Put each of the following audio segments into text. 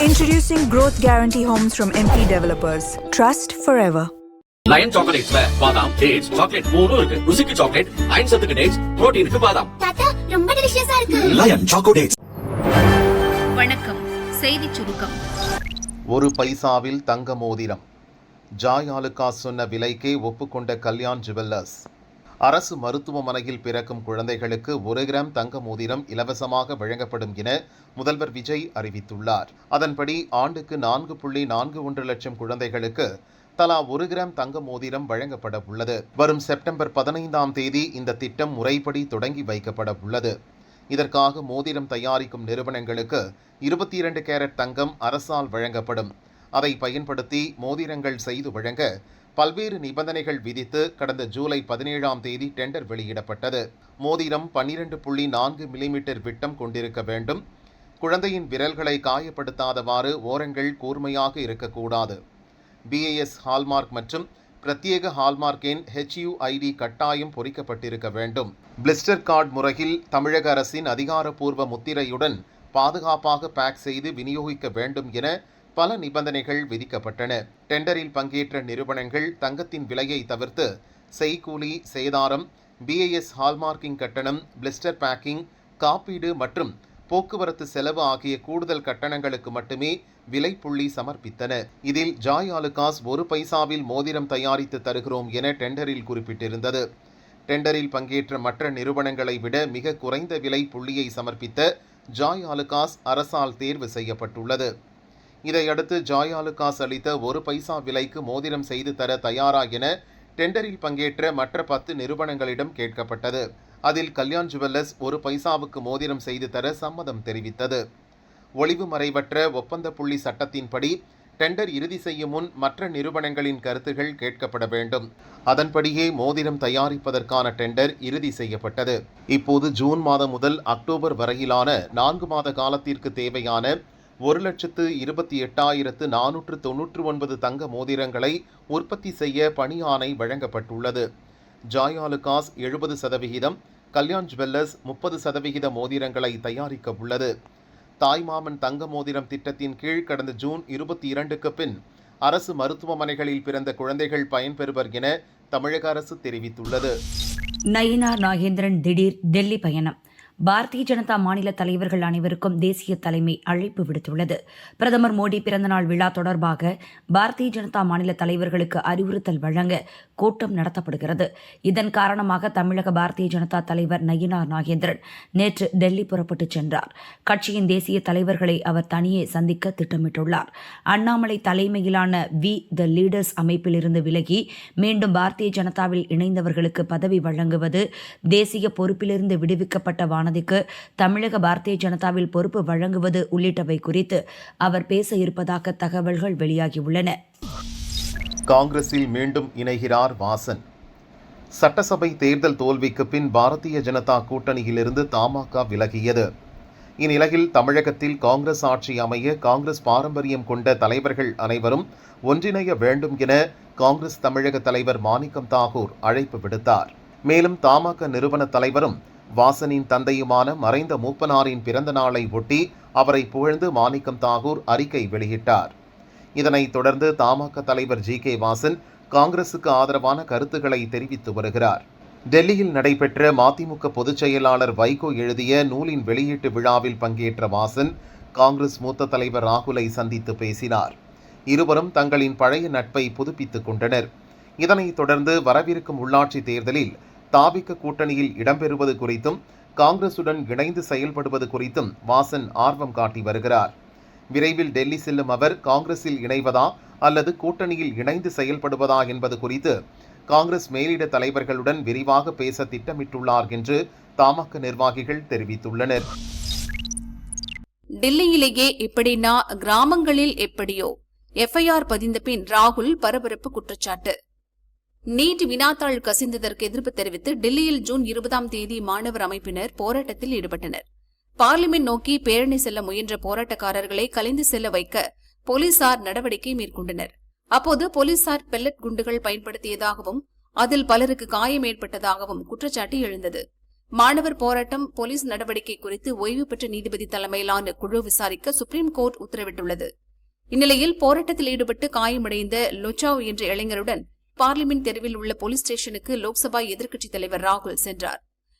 Introducing Growth Guarantee Homes from MP Developers. Trust forever. Lion சாக்லேட்ஸ்ல பாதாம், dates, chocolate மூணும் இருக்கு. ருசிக்கு சாக்லேட், அயன் சத்துக்கு டேட்ஸ், புரோட்டீனுக்கு பாதாம். தாத்தா ரொம்ப டெலிஷியஸா இருக்கு. Lion chocolates. வணக்கம். செய்திச் சுருக்கம். ஒரு பைசாவில் தங்க மோதிரம். ஜாய் ஆலுகாஸ் சொன்ன விலைக்கே ஒப்புக்கொண்ட கல்யாண் ஜுவல்லர்ஸ். அரசு மருத்துவமனையில் பிறக்கும் குழந்தைகளுக்கு 1 கிராம் தங்க மோதிரம் இலவசமாக வழங்கப்படும் என முதல்வர் விஜய் அறிவித்துள்ளார். அதன்படி ஆண்டுக்கு 4.41 லட்சம் குழந்தைகளுக்கு தலா 1 கிராம் தங்க மோதிரம் வழங்கப்பட உள்ளது. வரும் செப்டம்பர் 15ஆம் தேதி இந்த திட்டம் முறைப்படி தொடங்கி வைக்கப்பட உள்ளது. இதற்காக மோதிரம் தயாரிக்கும் நிறுவனங்களுக்கு 22 கேரட் தங்கம் அரசால் வழங்கப்படும். அதை பயன்படுத்தி மோதிரங்கள் செய்து வழங்க பல்வேறு நிபந்தனைகள் விதித்து கடந்த ஜூலை 17ஆம் தேதி டெண்டர் வெளியிடப்பட்டது. மோதிரம் 12.4 மில்லிமீட்டர் விட்டம் கொண்டிருக்க வேண்டும். குழந்தையின் விரல்களை காயப்படுத்தாதவாறு ஓரங்கள் கூர்மையாக இருக்கக்கூடாது. BIS ஹால்மார்க் மற்றும் பிரத்யேக ஹால்மார்க் எண் HUID கட்டாயம் பொறிக்கப்பட்டிருக்க வேண்டும். பிளிஸ்டர் கார்டு முறையில் தமிழக அரசின் அதிகாரப்பூர்வ முத்திரையுடன் பாதுகாப்பாக பேக் செய்து விநியோகிக்க வேண்டும் என பல நிபந்தனைகள் விதிக்கப்பட்டன. டெண்டரில் பங்கேற்ற நிறுவனங்கள் தங்கத்தின் விலையை தவிர்த்து செய்கூலி, சேதாரம், BIS ஹால்மார்க்கிங் கட்டணம், பிளிஸ்டர் பேக்கிங், காப்பீடு மற்றும் போக்குவரத்து செலவு ஆகிய கூடுதல் கட்டணங்களுக்கு மட்டுமே விலைப்புள்ளி சமர்ப்பித்தன. இதில் ஜாய் ஆலுகாஸ் 1 பைசாவில் மோதிரம் தயாரித்து தருகிறோம் என டெண்டரில் குறிப்பிட்டிருந்தது. டெண்டரில் பங்கேற்ற மற்ற நிறுவனங்களை விட மிக குறைந்த விலை புள்ளியை சமர்ப்பித்த ஜாய் ஆலுகாஸ் அரசால் தேர்வு செய்யப்பட்டுள்ளது. இதையடுத்து ஜாய் ஆலுகாஸ் அளித்த 1 பைசா விலைக்கு மோதிரம் செய்து தர தயாரா என டெண்டரில் பங்கேற்ற மற்ற 10 நிறுவனங்களிடம் கேட்கப்பட்டது. அதில் கல்யாண் ஜுவல்லர்ஸ் 1 பைசாவுக்கு மோதிரம் செய்து தர சம்மதம் தெரிவித்தது. ஒளிவு மறைவற்ற ஒப்பந்த புள்ளி சட்டத்தின்படி டெண்டர் இறுதி செய்யும் முன் மற்ற நிறுவனங்களின் கருத்துகள் கேட்கப்பட வேண்டும். அதன்படியே மோதிரம் தயாரிப்பதற்கான டெண்டர் இறுதி செய்யப்பட்டது. இப்போது ஜூன் மாதம் முதல் அக்டோபர் வரையிலான 4 மாத காலத்திற்கு தேவையான 1,28,499 தங்க மோதிரங்களை உற்பத்தி செய்ய பணி ஆணை வழங்கப்பட்டுள்ளது. ஜாய் ஆலுகாஸ் 70%, கல்யாண் ஜுவல்லர்ஸ் 30% மோதிரங்களை தயாரிக்க உள்ளது. தாய்மாமன் தங்க மோதிரம் திட்டத்தின் கீழ் கடந்த ஜூன் 22க்கு பின் அரசு மருத்துவமனைகளில் பிறந்த குழந்தைகள் பயன்பெறுவர் என தமிழக அரசு தெரிவித்துள்ளது. நயினார் நாகேந்திரன் திடீர் டெல்லி பயணம். பாரதிய ஜனதா மாநில தலைவர்கள் அனைவருக்கும் தேசிய தலைமை அழைப்பு விடுத்துள்ளது. பிரதமர் மோடி பிறந்தநாள் விழா தொடர்பாக பாரதிய ஜனதா மாநில தலைவர்களுக்கு அறிவுறுத்தல் வழங்க கூட்டம் நடத்தப்படுகிறது. இதன் காரணமாக தமிழக பாரதிய ஜனதா தலைவர் நயினார் நாகேந்திரன் நேற்று டெல்லி புறப்பட்டுச் சென்றார். கட்சியின் தேசிய தலைவர்களை அவர் தனியே சந்திக்க திட்டமிட்டுள்ளார். அண்ணாமலை தலைமையிலான வி த லீடர்ஸ் அமைப்பிலிருந்து விலகி மீண்டும் பாரதிய ஜனதாவில் இணைந்தவர்களுக்கு பதவி வழங்குவது, தேசிய பொறுப்பிலிருந்து விடுவிக்கப்பட்ட க்கு தமிழக பாரதிய ஜனதாவில் பொறுப்பு வழங்குவது உள்ளிட்டவை குறித்து அவர் பேச இருப்பதாக தகவல்கள் வெளியாகியுள்ளன. காங்கிரஸில் மீண்டும் இணைகிறார் வாசன். சட்டசபை தேர்தல் தோல்விக்கு பின் பாரதிய ஜனதா கூட்டணியிலிருந்து தமாக விலகியது. இந்நிலையில் தமிழகத்தில் காங்கிரஸ் ஆட்சி அமைய காங்கிரஸ் பாரம்பரியம் கொண்ட தலைவர்கள் அனைவரும் ஒன்றிணைய வேண்டும் என காங்கிரஸ் தமிழக தலைவர் மாணிக்கம் தாகூர் அழைப்பு விடுத்தார். மேலும் தமாக நிறுவன தலைவரும் வாசனின் தந்தையுமான மறைந்த மூப்பனாரின் பிறந்த நாளை ஒட்டி அவரை புகழ்ந்து மாணிக்கம் தாகூர் அறிக்கை வெளியிட்டார். இதனைத் தொடர்ந்து தமாக தலைவர் GK வாசன் காங்கிரசுக்கு ஆதரவான கருத்துக்களை தெரிவித்து வருகிறார். டெல்லியில் நடைபெற்ற மதிமுக பொதுச் செயலாளர் வைகோ எழுதிய நூலின் வெளியீட்டு விழாவில் பங்கேற்ற வாசன் காங்கிரஸ் மூத்த தலைவர் ராகுலை சந்தித்து பேசினார். இருவரும் தங்களின் பழைய நட்பை புதுப்பித்துக் கொண்டனர். இதனைத் தொடர்ந்து வரவிருக்கும் உள்ளாட்சி தேர்தலில் தாபிக கூட்டணியில் இடம்பெறுவது குறித்தும் காங்கிரசுடன் இணைந்து செயல்படுவது குறித்தும் வாசன் ஆர்வம் காட்டி வருகிறார். விரைவில் டெல்லி செல்லும் அவர் காங்கிரஸில் இணைவதா அல்லது கூட்டணியில் இணைந்து செயல்படுவதா என்பது குறித்து காங்கிரஸ் மேலிட தலைவர்களுடன் விரிவாக பேச திட்டமிட்டுள்ளார் என்று தமாக நிர்வாகிகள் தெரிவித்துள்ளனர். டெல்லியிலேயே இப்படின்னா கிராமங்களில் எப்படியோ FIR பதிந்த பின் ராகுல் பரபரப்பு குற்றச்சாட்டு. நீட் வினாத்தாள் கசிந்ததற்கு எதிர்ப்பு தெரிவித்து டெல்லியில் ஜூன் 20ஆம் தேதி மாணவர் அமைப்பினர் போராட்டத்தில் ஈடுபட்டனர். பார்லிமெண்ட் நோக்கி பேரணி செல்ல முயன்ற போராட்டக்காரர்களை கலைந்து செல்ல வைக்க போலீசார் நடவடிக்கை மேற்கொண்டனர். அப்போது போலீசார் பெல்லட் குண்டுகள் பயன்படுத்தியதாகவும் அதில் பலருக்கு காயம் ஏற்பட்டதாகவும் குற்றச்சாட்டு எழுந்தது. மாணவர் போராட்டம் போலீஸ் நடவடிக்கை குறித்து ஓய்வு பெற்ற நீதிபதி தலைமையிலான குழு விசாரிக்க சுப்ரீம் கோர்ட் உத்தரவிட்டுள்ளது. இந்நிலையில் போராட்டத்தில் ஈடுபட்டு காயமடைந்த லொச்சாவ் என்ற இளைஞருடன் பார்லிமெண்ட் தெருவில் உள்ள போலீஸ் ஸ்டேஷனுக்கு லோக்சபா எதிர்க்கட்சித் தலைவர் ராகுல் சென்றார்.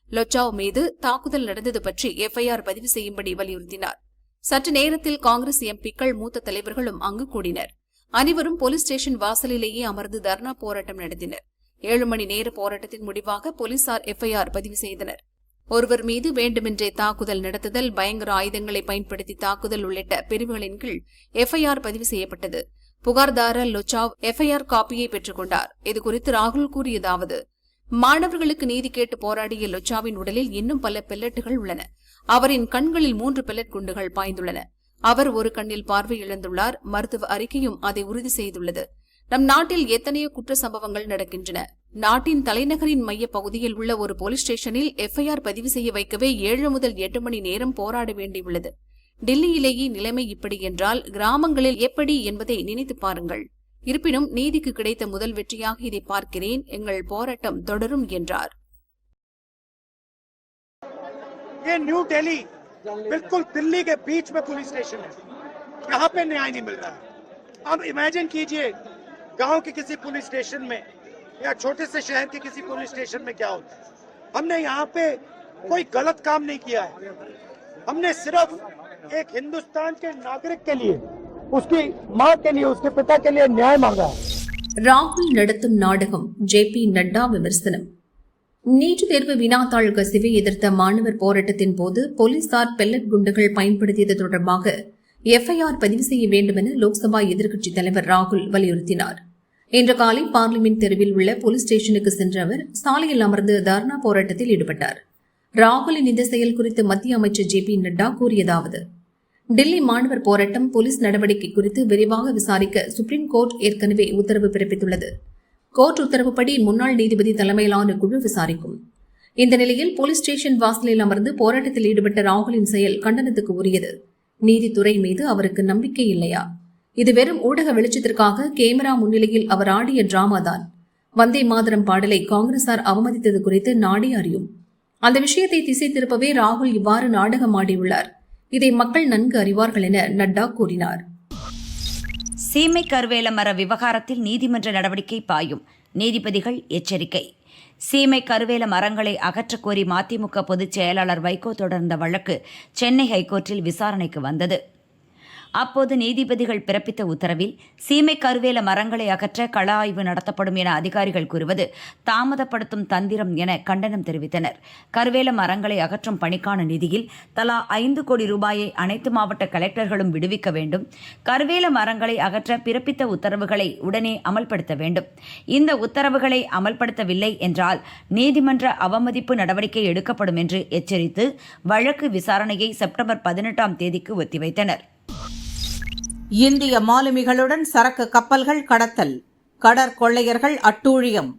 லொச்சாவ் மீது தாக்குதல் நடந்தது பற்றி எஃப்ஐஆர் பதிவு செய்யும்படி வலியுறுத்தினார். சற்று நேரத்தில் காங்கிரஸ் எம்பிக்கள், மூத்த தலைவர்களும் அங்கு கூடினர். அனைவரும் போலீஸ் ஸ்டேஷன் வாசலிலேயே அமர்ந்து தர்ணா போராட்டம் நடத்தினர். 7 மணி நேர போராட்டத்தின் முடிவாக போலீசார் எஃப்ஐஆர் பதிவு செய்தனர். ஒருவர் மீது வேண்டுமென்றே தாக்குதல் நடத்துதல், பயங்கர ஆயுதங்களை பயன்படுத்தி தாக்குதல் உள்ளிட்ட பிரிவுகளின் கீழ் எஃப்ஐஆர் பதிவு செய்யப்பட்டது. புகார்தாரர் லொச்சாவ் எஃப்ஐஆர் காப்பியை பெற்றுக் கொண்டார். இதுகுறித்து ராகுல் கூறியதாவது: மாணவர்களுக்கு நீதி கேட்டு போராடிய லொச்சாவின் உடலில் இன்னும் பல பெல்லட்டுகள் உள்ளன. அவரின் கண்களில் 3 பெல்லட் குண்டுகள் பாய்ந்துள்ளன. அவர் ஒரு கண்ணில் பார்வை இழந்துள்ளார். மருத்துவ அறிக்கையும் அதை உறுதி செய்துள்ளது. நம் நாட்டில் எத்தனையோ குற்ற சம்பவங்கள் நடக்கின்றன. நாட்டின் தலைநகரின் மைய பகுதியில் உள்ள ஒரு போலீஸ் ஸ்டேஷனில் எஃப்ஐஆர் பதிவு செய்ய வைக்கவே 7 முதல் 8 மணி நேரம் போராட வேண்டியுள்ளது. டில்லியிலேயே நிலைமை இப்படி என்றால் கிராமங்களில் எப்படி என்பதை நினைத்து பாருங்கள். இருப்பினும் நீதிக்கு கிடைத்த முதல் வெற்றியாக இதை பார்க்கிறேன். எங்கள் போராட்டம் தொடரும் என்றார். ये न्यू दिल्ली बिल्कुल दिल्ली के बीच में पुलिस स्टेशन है, यहाँ पे न्याय नहीं मिल रहा है. अब इमेजिन कीजिए गांव के किसी पुलिस स्टेशन में या छोटे से शहर के किसी पुलिस स्टेशन में क्या होता है. हमने यहाँ पे कोई गलत काम नहीं किया है. हमने सिर्फ एक हिंदुस्तान के नागरिक के लिए, उसकी माँ के लिए, उसके पिता के लिए न्याय मांगा है. ராகுல் நடத்தும் நாடகம் ஜே.பி. நட்டா விமர்சனம். நீட் தேர்வு வினாத்தாள் கசிவை எதிர்த்த மாணவர் போராட்டத்தின் போது போலீசார் பெல்லட் குண்டுகள் பயன்படுத்தியது தொடர்பாக எஃப்ஐஆர் பதிவு செய்ய வேண்டும் என லோக்சபா எதிர்க்கட்சித் தலைவர் ராகுல் வலியுறுத்தினார். இன்று காலை பார்லிமெண்ட் தெருவில் உள்ள போலீஸ் ஸ்டேஷனுக்கு சென்ற அவர் சாலையில் அமர்ந்து தர்ணா போராட்டத்தில் ஈடுபட்டார். ராகுலின் இந்த செயல் குறித்து மத்திய அமைச்சர் ஜே.பி. நட்டா கூறியதாவது: டில்லி மாணவர் போராட்டம், போலீஸ் நடவடிக்கை குறித்து விரிவாக விசாரிக்க சுப்ரீம் கோர்ட் ஏற்கனவே உத்தரவு பிறப்பித்துள்ளது. கோர்ட் உத்தரவுப்படி முன்னாள் நீதிபதி தலைமையிலான குழு விசாரிக்கும். இந்த நிலையில் போலீஸ் ஸ்டேஷன் வாசலில் அமர்ந்து போராட்டத்தில் ஈடுபட்ட ராகுலின் செயல் கண்டனத்துக்கு உரியது. நீதித்துறை மீது அவருக்கு நம்பிக்கை இல்லையா? இது வெறும் ஊடக வெளிச்சத்திற்காக கேமரா முன்னிலையில் அவர் ஆடிய டிராமாதான். வந்தே மாதரம் பாடலை காங்கிரசார் அவமதித்தது குறித்து நாடே அறியும். அந்த விஷயத்தை திசை திருப்பவே ராகுல் இவ்வாறு நாடகம் ஆடியுள்ளார். இதை மக்கள் நன்கு அறிவார்கள் என நட்டா கூறினார். சீமை கருவேல மர விவகாரத்தில் நீதிமன்ற நடவடிக்கை பாயும், நீதிபதிகள் எச்சரிக்கை. சீமை கருவேல மரங்களை அகற்றக் கோரி மதிமுக பொதுச் செயலாளர் வைகோ தொடர்ந்த வழக்கு சென்னை ஹைகோர்ட்டில் விசாரணைக்கு வந்தது. அப்போது நீதிபதிகள் பிறப்பித்த உத்தரவில் சீமை கருவேல மரங்களை அகற்ற கள ஆய்வு நடத்தப்படும் என அதிகாரிகள் கூறுவது தாமதப்படுத்தும் தந்திரம் என கண்டனம் தெரிவித்தனர். கருவேல மரங்களை அகற்றும் பணிக்கான நிதியில் தலா 5 கோடி ரூபாயை அனைத்து மாவட்ட கலெக்டர்களும் விடுவிக்க வேண்டும். கருவேல மரங்களை அகற்ற பிறப்பித்த உத்தரவுகளை உடனே அமல்படுத்த வேண்டும். இந்த உத்தரவுகளை அமல்படுத்தவில்லை என்றால் நீதிமன்ற அவமதிப்பு நடவடிக்கை எடுக்கப்படும் என்று எச்சரித்து வழக்கு விசாரணையை செப்டம்பர் 18ஆம் தேதிக்கு ஒத்திவைத்தனர். இந்திய மாலுமிகளுடன் சரக்கு கப்பல்கள் கடத்தல், கடற்கொள்ளையர்கள் அட்டூழியம்.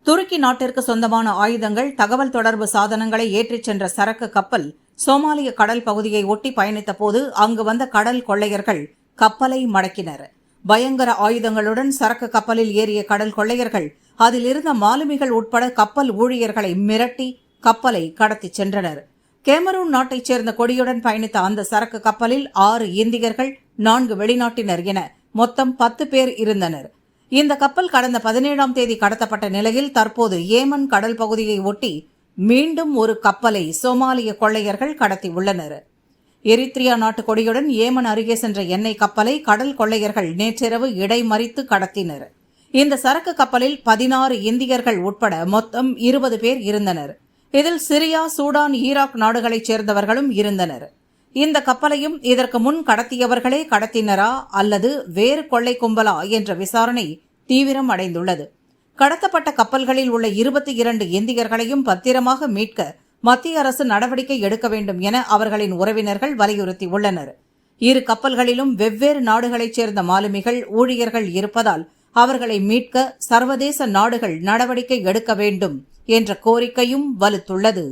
துருக்கி நாட்டிற்கு சொந்தமான ஆயுதங்கள், தகவல் தொடர்பு சாதனங்களை ஏற்றிச் சென்ற சரக்கு கப்பல் சோமாலிய கடல் பகுதியை ஒட்டி பயணித்த போது அங்கு வந்த கடல் கொள்ளையர்கள் கப்பலை மடக்கினர். பயங்கர ஆயுதங்களுடன் சரக்கு கப்பலில் ஏறிய கடல் கொள்ளையர்கள் அதில் இருந்த மாலுமிகள் உட்பட கப்பல் ஊழியர்களை மிரட்டி கப்பலை கடத்திச் சென்றனர். கேமரூன் நாட்டைச் சேர்ந்த கொடியுடன் பயணித்த அந்த சரக்கு கப்பலில் 6 இந்தியர்கள், 4 வெளிநாட்டினர் என மொத்தம் 10 பேர் இருந்தனர். இந்த கப்பல் கடந்த 17ஆம் தேதி கடத்தப்பட்ட நிலையில் தற்போது ஏமன் கடல் பகுதியை ஒட்டி மீண்டும் ஒரு கப்பலை சோமாலிய கொள்ளையர்கள் கடத்தியுள்ளனர். எரித்ரியா நாட்டு கொடியுடன் ஏமன் அருகே சென்ற எண்ணெய் கப்பலை கடல் கொள்ளையர்கள் நேற்றிரவு இடைமறித்து கடத்தினர். இந்த சரக்கு கப்பலில் 16 இந்தியர்கள் உட்பட மொத்தம் 20 பேர் இருந்தனர். இதில் சிரியா, சூடான், ஈராக் நாடுகளைச் சேர்ந்தவர்களும் இருந்தனர். இந்த கப்பலையும் இதற்கு முன் கடத்தியவர்களே கடத்தினரா அல்லது வேறு கொள்ளை கும்பலா என்ற விசாரணை தீவிரம் அடைந்துள்ளது. கடத்தப்பட்ட கப்பல்களில் உள்ள 22 இந்தியர்களையும் பத்திரமாக மீட்க மத்திய அரசு நடவடிக்கை எடுக்க வேண்டும் என அவர்களின் உறவினர்கள் வலியுறுத்தியுள்ளனர். 2 கப்பல்களிலும் வெவ்வேறு நாடுகளைச் சேர்ந்த மாலுமிகள், ஊழியர்கள் இருப்பதால் அவர்களை மீட்க சர்வதேச நாடுகள் நடவடிக்கை எடுக்க வேண்டும் என்ற கோரிக்கையும் வலுத்துள்ளது.